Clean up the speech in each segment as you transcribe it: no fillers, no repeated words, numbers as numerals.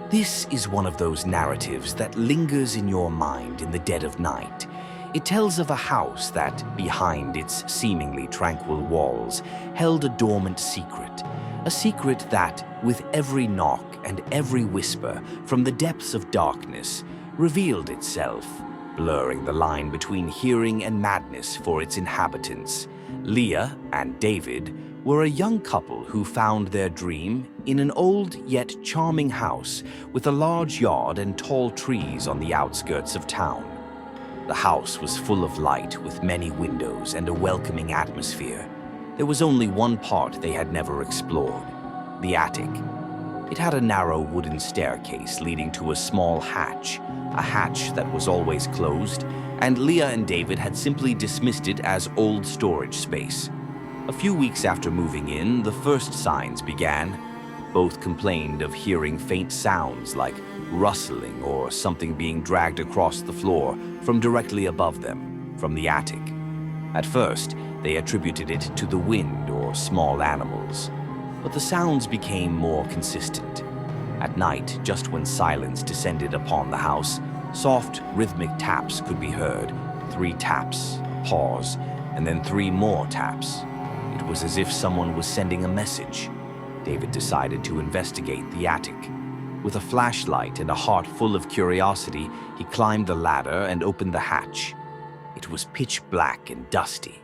This is one of those narratives that lingers in your mind in the dead of night. It tells of a house that, behind its seemingly tranquil walls, held a dormant secret. A secret that, with every knock and every whisper from the depths of darkness, revealed itself, blurring the line between hearing and madness for its inhabitants. Lia and David were a young couple who found their dream in an old yet charming house with a large yard and tall trees on the outskirts of town. The house was full of light with many windows and a welcoming atmosphere. There was only one part they had never explored: the attic. It had a narrow wooden staircase leading to a small hatch, a hatch that was always closed, and Lia and David had simply dismissed it as old storage space. A few weeks after moving in, the first signs began. Both complained of hearing faint sounds like rustling or something being dragged across the floor from directly above them, from the attic. At first, they attributed it to the wind or small animals, but the sounds became more consistent. At night, just when silence descended upon the house, soft, rhythmic taps could be heard. 3 taps, a pause, and then 3 more taps. It was as if someone was sending a message. David decided to investigate the attic. With a flashlight and a heart full of curiosity, he climbed the ladder and opened the hatch. It was pitch black and dusty.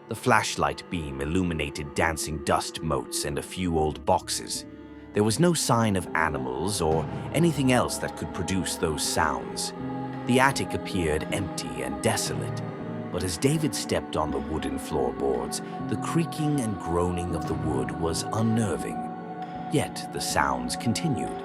The flashlight beam illuminated dancing dust motes and a few old boxes. There was no sign of animals or anything else that could produce those sounds. The attic appeared empty and desolate, but as David stepped on the wooden floorboards, the creaking and groaning of the wood was unnerving. Yet the sounds continued.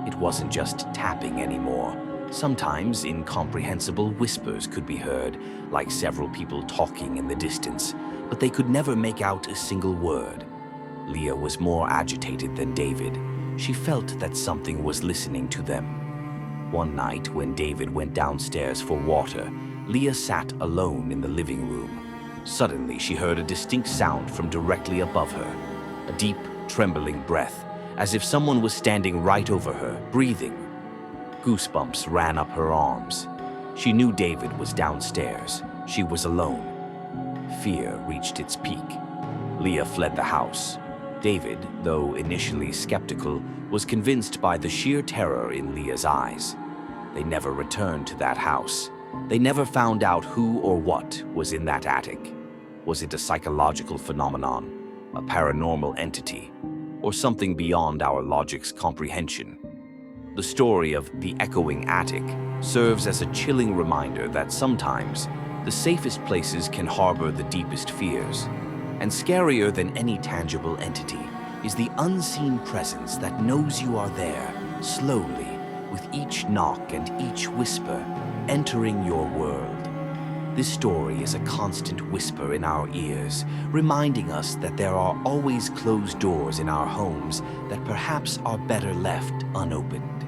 It wasn't just tapping anymore. Sometimes incomprehensible whispers could be heard, like several people talking in the distance, but they could never make out a single word. Lia was more agitated than David. She felt that something was listening to them. One night, when David went downstairs for water, Lia sat alone in the living room. Suddenly, she heard a distinct sound from directly above her, a deep, trembling breath, as if someone was standing right over her, breathing. Goosebumps ran up her arms. She knew David was downstairs. She was alone. Fear reached its peak. Lia fled the house. David, though initially skeptical, was convinced by the sheer terror in Lia's eyes. They never returned to that house. They never found out who or what was in that attic. Was it a psychological phenomenon, a paranormal entity, or something beyond our logic's comprehension? The story of the echoing attic serves as a chilling reminder that sometimes the safest places can harbor the deepest fears. And scarier than any tangible entity is the unseen presence that knows you are there, slowly, with each knock and each whisper, entering your world. This story is a constant whisper in our ears, reminding us that there are always closed doors in our homes that perhaps are better left unopened.